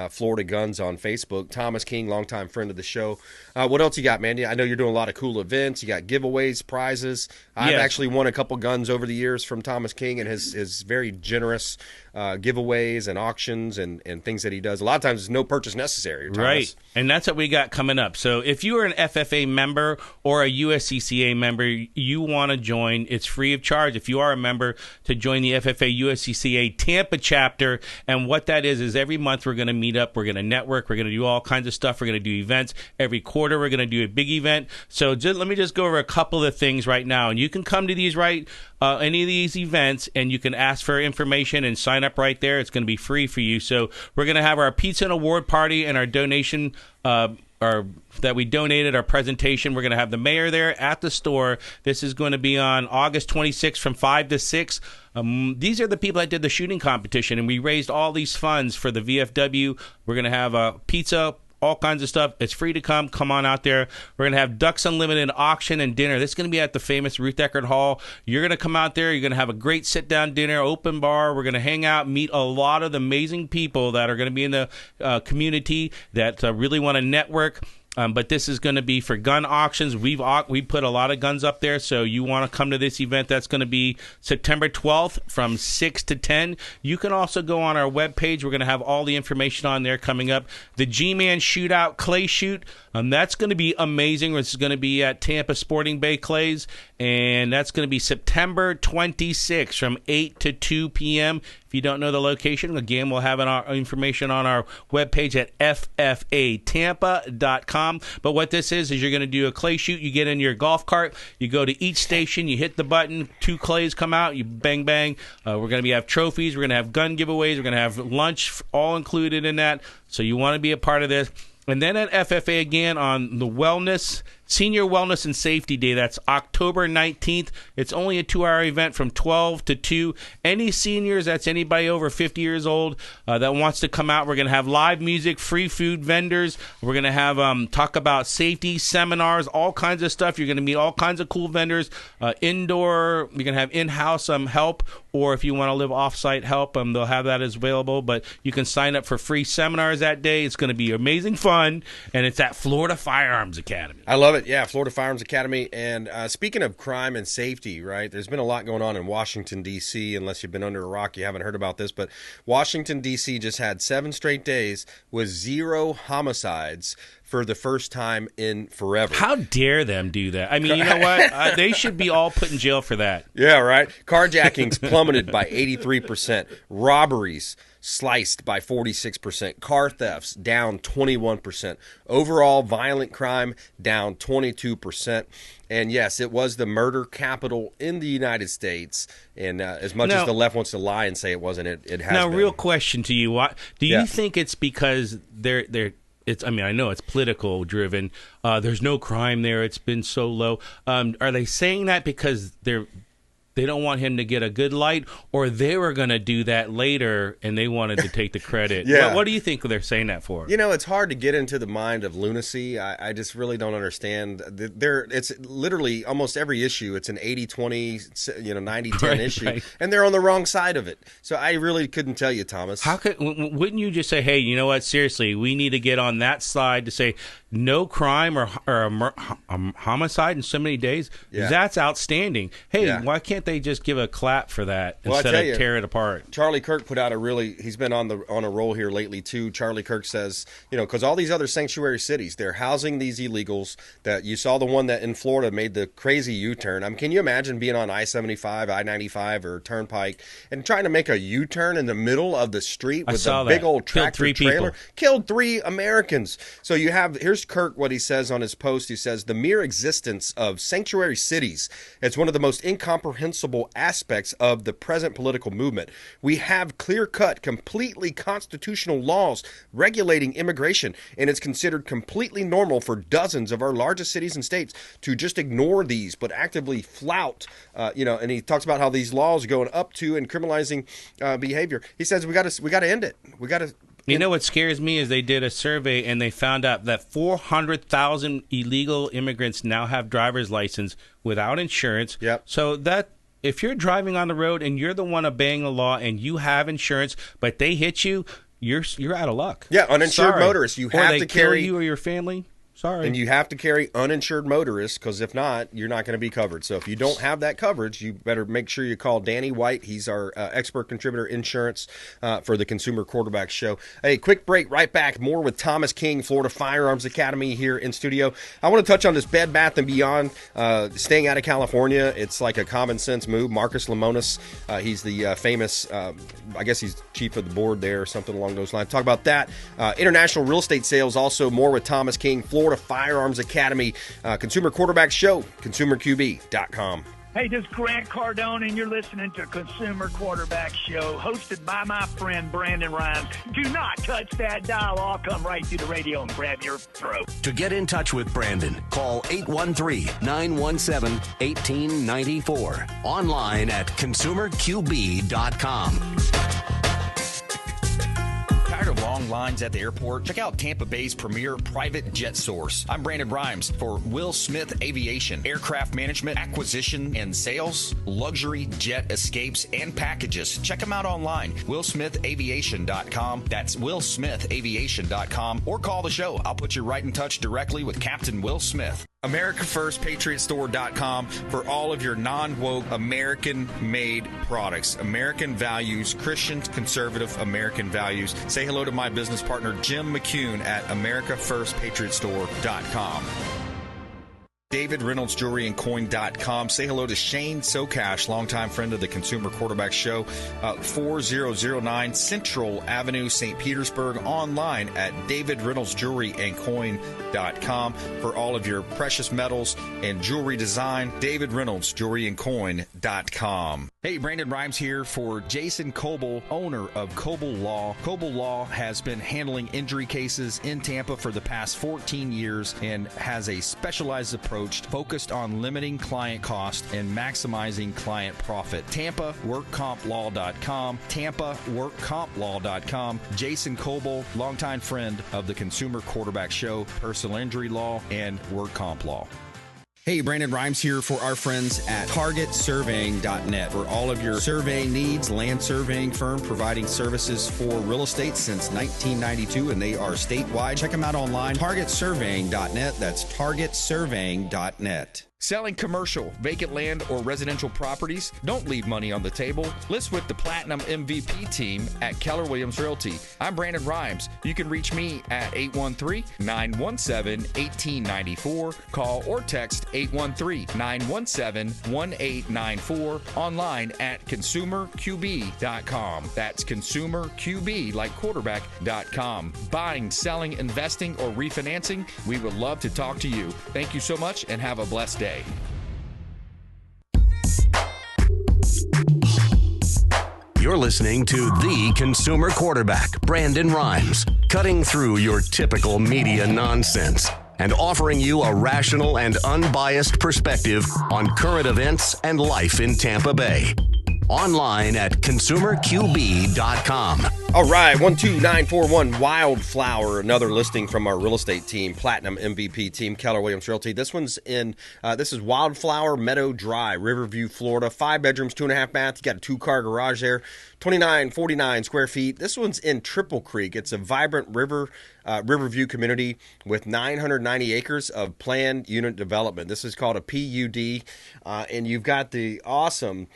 Florida Guns on Facebook. Thomas King, longtime friend of the show. What else you got, man? I know you're doing a lot of cool events. You got giveaways, prizes. I've actually won a couple guns over the years from Thomas King and his very generous giveaways and auctions and things that he does. A lot of times there's no purchase necessary, Thomas. Right, and that's what we got coming up. So if you are an FFA member or a USCCA member, you want to join. It's free of charge if you are a member to join the FFA USCCA Tampa chapter. And what that is every month we're going to meet up. We're going to network. We're going to do all kinds of stuff. We're going to do events. Every quarter we're going to do a big event. So let me just go over a couple of things right now. And you can come to these any of these events, and you can ask for information and sign up right there. It's going to be free for you. So we're going to have our pizza and award party and our donation that we donated, our presentation. We're going to have the mayor there at the store. This is going to be on August 26th from 5 to 6. These are the people that did the shooting competition, and we raised all these funds for the VFW. We're going to have a pizza, all kinds of stuff. It's free to come. Come on out there. We're going to have Ducks Unlimited auction and dinner. This is going to be at the famous Ruth Eckerd Hall. You're going to come out there. You're going to have a great sit-down dinner, open bar. We're going to hang out, meet a lot of the amazing people that are going to be in the community that really want to network. But this is going to be for gun auctions. We put a lot of guns up there, so you want to come to this event. That's going to be September 12th from 6 to 10. You can also go on our webpage. We're going to have all the information on there coming up. The G-Man Shootout Clay Shoot, that's going to be amazing. It's going to be at Tampa Sporting Bay Clays, and that's going to be September 26th from 8 to 2 p.m. If you don't know the location, again, we'll have information on our webpage at ffatampa.com. But what this is you're going to do a clay shoot. You get in your golf cart. You go to each station. You hit the button. 2 clays come out. You bang, bang. We're going to have trophies. We're going to have gun giveaways. We're going to have lunch all included in that. So you want to be a part of this. And then at FFA again on the Senior Wellness and Safety Day. That's October 19th. It's only a 2-hour event from 12 to 2. Any seniors, that's anybody over 50 years old that wants to come out. We're going to have live music, free food vendors. We're going to have talk about safety seminars, all kinds of stuff. You're going to meet all kinds of cool vendors. Indoor, you're going to have in-house help, or if you want to live off-site help, they'll have that as available. But you can sign up for free seminars that day. It's going to be amazing fun, and it's at Florida Firearms Academy. I love it. Yeah, Florida Firearms Academy. And speaking of crime and safety, right, there's been a lot going on in Washington, D.C. Unless you've been under a rock, you haven't heard about this. But Washington, D.C. just had 7 straight days with 0 homicides for the first time in forever. How dare them do that? I mean, you know what? They should be all put in jail for that. Yeah, right. Carjackings plummeted by 83%. Robberies sliced by 46%. Car thefts down 21%. Overall violent crime down 22%. And yes, it was the murder capital in the United States. And as much as the left wants to lie and say it wasn't, it has been. Now, real question to you: do you think it's because they're I mean, I know it's political driven. There's no crime there. It's been so low. Are they saying that because they don't want him to get a good light, or they were going to do that later and they wanted to take the credit? Yeah. What do you think they're saying that for? It's hard to get into the mind of lunacy. I just really don't understand. It's literally almost every issue. It's an 80-20, 90-10 issue, right. And they're on the wrong side of it. So I really couldn't tell you, Thomas. Wouldn't you just say, hey, you know what? Seriously, we need to get on that side to say no crime or a homicide in so many days? Yeah. That's outstanding. Hey, why can't they just give a clap for that instead of tear it apart? Charlie Kirk put out he's been on a roll here lately too. Charlie Kirk says, because all these other sanctuary cities, they're housing these illegals. That you saw the one that in Florida made the crazy U-turn. I mean, can you imagine being on I-75, I-95 or Turnpike and trying to make a U-turn in the middle of the street with a big old tractor trailer? Killed 3 Americans. So here's Kirk, what he says on his post. He says, the mere existence of sanctuary cities, it's one of the most incomprehensible aspects of the present political movement. We have clear-cut, completely constitutional laws regulating immigration, and it's considered completely normal for dozens of our largest cities and states to just ignore these, but actively flout, and he talks about how these laws are going up to and criminalizing behavior. He says we got to end it. We got to. You know what scares me is they did a survey and they found out that 400,000 illegal immigrants now have driver's license without insurance. Yep. So that if you're driving on the road and you're the one obeying the law and you have insurance, but they hit you, you're out of luck. Yeah, uninsured motorists. You have to carry you or your family. Sorry. And you have to carry uninsured motorists because if not, you're not going to be covered. So if you don't have that coverage, you better make sure you call Danny White. He's our expert contributor insurance for the Consumer Quarterback Show. Hey, quick break, right back. More with Thomas King, Florida Firearms Academy here in studio. I want to touch on this Bed Bath & Beyond, staying out of California. It's like a common sense move. Marcus Lemonis, he's the famous, I guess he's chief of the board there or something along those lines. Talk about that. International real estate sales, also more with Thomas King, Florida Firearms Academy, Consumer Quarterback Show, consumerqb.com. Hey, this is Grant Cardone, and you're listening to Consumer Quarterback Show, hosted by my friend Brandon Rimes. Do not touch that dial. I'll come right through the radio and grab your throat. To get in touch with Brandon, call 813-917-1894. Online at consumerqb.com. Tired of long lines at the airport? Check out Tampa Bay's premier private jet source. I'm Brandon Rimes for Will Smith Aviation. Aircraft management, acquisition, and sales, luxury jet escapes, and packages. Check them out online. WillSmithAviation.com. That's WillSmithAviation.com. Or call the show. I'll put you right in touch directly with Captain Will Smith. AmericaFirstPatriotStore.com for all of your non-woke, American-made products. American values, Christian, conservative American values. Say hello to my business partner, Jim McCune at AmericaFirstPatriotStore.com. David Reynolds Jewelry and Coin.com. Say hello to Shane Socash, longtime friend of the Consumer Quarterback Show, 4009 Central Avenue, St. Petersburg, online at David Reynolds Jewelry and Coin.com for all of your precious metals and jewelry design. David Reynolds Jewelry and Coin.com. Hey, Brandon Rimes here for Jason Coble, owner of Coble Law. Coble Law has been handling injury cases in Tampa for the past 14 years and has a specialized approach focused on limiting client cost and maximizing client profit. TampaWorkCompLaw.com, TampaWorkCompLaw.com. Jason Coble, longtime friend of the Consumer Quarterback Show, personal injury law, and work comp law. Hey, Brandon Rimes here for our friends at TargetSurveying.net. For all of your surveying needs, land surveying firm providing services for real estate since 1992, and they are statewide. Check them out online, TargetSurveying.net. That's TargetSurveying.net. Selling commercial, vacant land, or residential properties? Don't leave money on the table. List with the Platinum MVP team at Keller Williams Realty. I'm Brandon Rimes. You can reach me at 813-917-1894. Call or text 813-917-1894. Online at consumerqb.com. That's consumerqb, like quarterback.com. Buying, selling, investing, or refinancing? We would love to talk to you. Thank you so much and have a blessed day. You're listening to the consumer quarterback, Brandon Rimes, cutting through your typical media nonsense and offering you a rational and unbiased perspective on current events and life in Tampa Bay. Online at consumerqb.com. All right, 12941 Wildflower, another listing from our real estate team, Platinum MVP team, Keller Williams Realty. This one's in, this is Wildflower Meadow Drive, Riverview, Florida. 5 bedrooms, 2.5 baths. You got a 2-car garage there, 2949 square feet. This one's in Triple Creek. It's a vibrant Riverview community with 990 acres of planned unit development. This is called a PUD, and you've got the awesome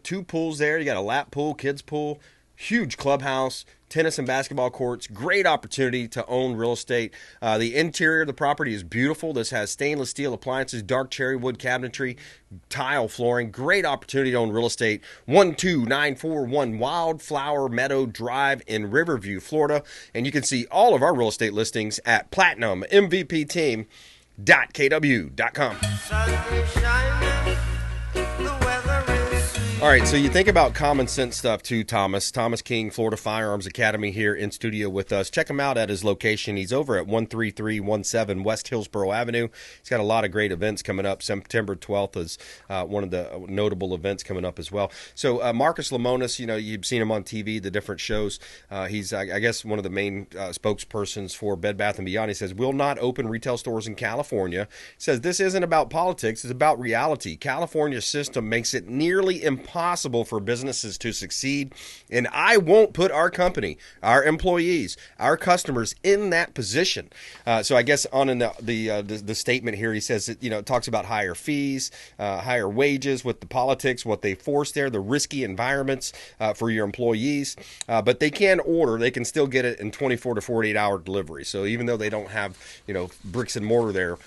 2 pools there. You got a lap pool, kids pool, huge clubhouse, tennis and basketball courts. Great opportunity to own real estate. The interior of the property is beautiful. This has stainless steel appliances, dark cherry wood cabinetry, tile flooring. Great opportunity to own real estate. 12941 Wildflower Meadow Drive in Riverview, Florida. And you can see all of our real estate listings at platinummvpteam.kw.com. All right, so you think about common sense stuff too, Thomas. Thomas King, Florida Firearms Academy, here in studio with us. Check him out at his location. He's over at 13317 West Hillsborough Avenue. He's got a lot of great events coming up. September 12th is one of the notable events coming up as well. So Marcus Lemonis, you've seen him on TV, the different shows. He's, I guess, one of the main spokespersons for Bed Bath & Beyond. He says, we'll not open retail stores in California. He says, this isn't about politics. It's about reality. California's system makes it nearly impossible for businesses to succeed, and I won't put our company, our employees, our customers in that position. So I guess on the statement here, he says that, it talks about higher fees, higher wages with the politics, what they force there, the risky environments for your employees, but they can still get it in 24 to 48 hour delivery. So even though they don't have bricks and mortar there,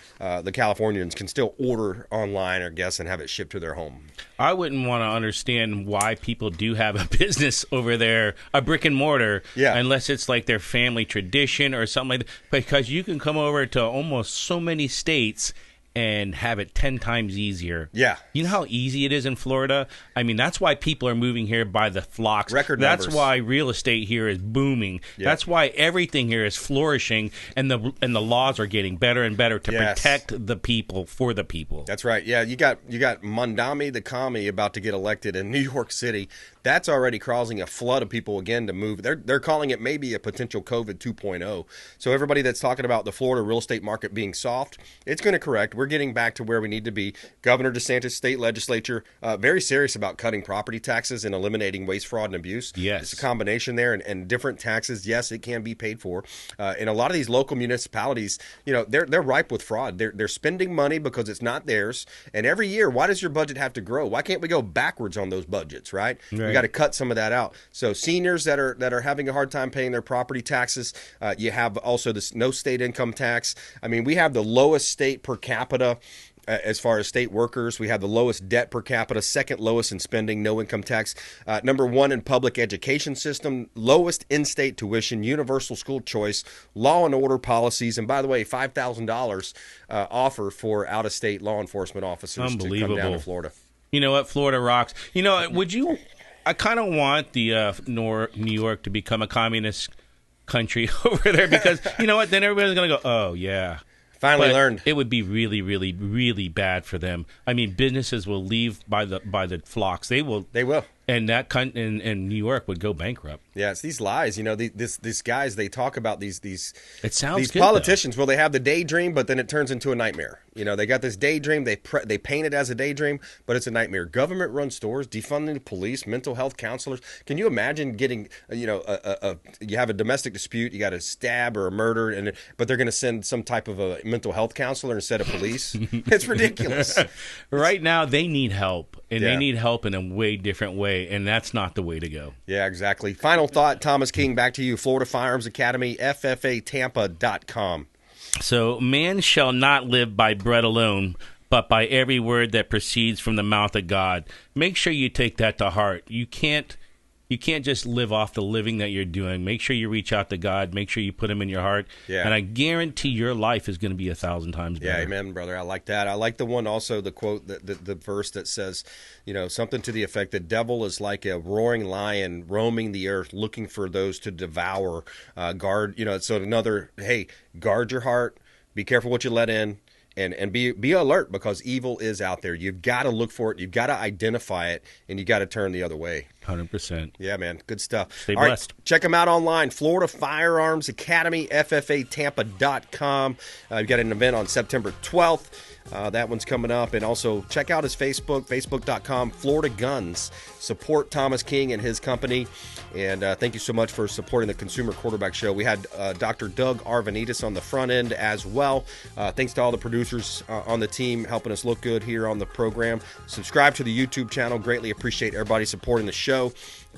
the Californians can still order online, I guess, and have it shipped to their home. I wouldn't want to understand why people do have a business over there, a brick and mortar, unless it's like their family tradition or something like that. Because you can come over to almost so many states and have it 10 times easier. Yeah. You know how easy it is in Florida? I mean, that's why people are moving here by the flocks. Record numbers. That's why real estate here is booming. Yep. That's why everything here is flourishing, and the laws are getting better and better to protect the people for the people. That's right. Yeah, you got Mondami the commie about to get elected in New York City. That's already causing a flood of people again to move. They're calling it maybe a potential COVID 2.0. So everybody that's talking about the Florida real estate market being soft, it's going to correct. We're getting back to where we need to be. Governor DeSantis' state legislature very serious about cutting property taxes and eliminating waste, fraud, and abuse. Yes. It's a combination there, and different taxes. Yes, it can be paid for. And a lot of these local municipalities, they're ripe with fraud. They're spending money because it's not theirs. And every year, why does your budget have to grow? Why can't we go backwards on those budgets, right? We got to cut some of that out. So seniors that are having a hard time paying their property taxes, you have also this no state income tax. I mean, we have the lowest state per capita as far as state workers. We have the lowest debt per capita, second lowest in spending, no income tax, number 1 in public education system, lowest in-state tuition, universal school choice, law and order policies, and by the way, $5,000 offer for out-of-state law enforcement officers to come down to Florida. You know what? Florida rocks. I kind of want the New York to become a communist country over there, because you know what? Then everybody's going to go, oh, yeah. Finally learned. It would be really, really, really bad for them. I mean, businesses will leave by the flocks. They will. And and New York would go bankrupt. Yeah, it's these lies. These guys, they talk about these. It sounds these good, politicians. Well, they have the daydream, but then it turns into a nightmare. They got this daydream. They paint it as a daydream, but it's a nightmare. Government-run stores, defunding the police, mental health counselors. Can you imagine getting you have a domestic dispute, you got a stab or a murder, but they're going to send some type of a mental health counselor instead of police? It's ridiculous. Right now, they need help, and they need help in a way different way. And that's not the way to go. Yeah, exactly. Final thought, Thomas King, back to you. Florida Firearms Academy, FFATampa.com. So, man shall not live by bread alone, but by every word that proceeds from the mouth of God. Make sure you take that to heart. You can't you can't just live off the living that you're doing. Make sure you reach out to God. Make sure you put him in your heart. Yeah. And I guarantee your life is going to be 1,000 times better. Yeah, amen, brother. I like that. I like the one also, the quote, the verse that says, something to the effect, the devil is like a roaring lion roaming the earth looking for those to devour. Guard, so another, hey, guard your heart. Be careful what you let in. And be alert, because evil is out there. You've got to look for it. You've got to identify it, and you got to turn the other way. 100%. Yeah, man. Good stuff. Stay All blessed. Right, check them out online. Florida Firearms Academy, FFATampa.com. We've got an event on September 12th. That one's coming up. And also check out his Facebook, facebook.com, Florida Guns. Support Thomas King and his company. And thank you so much for supporting the Consumer Quarterback Show. We had Dr. Doug Aravanitis on the front end as well. Thanks to all the producers on the team helping us look good here on the program. Subscribe to the YouTube channel. Greatly appreciate everybody supporting the show.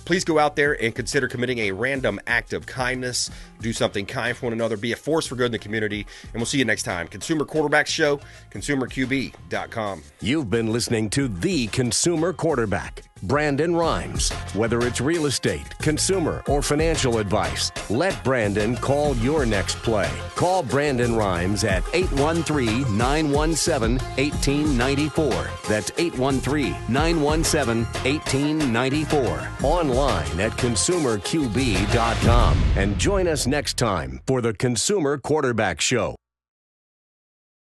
Please go out there and consider committing a random act of kindness. Do something kind for one another. Be a force for good in the community. And we'll see you next time. Consumer Quarterback Show, consumerqb.com. You've been listening to The Consumer Quarterback, Brandon Rimes. Whether it's real estate, consumer, or financial advice, let Brandon call your next play. Call Brandon Rimes at 813-917-1894. That's 813-917-1894. Online at consumerqb.com. And join us next time for the Consumer Quarterback Show.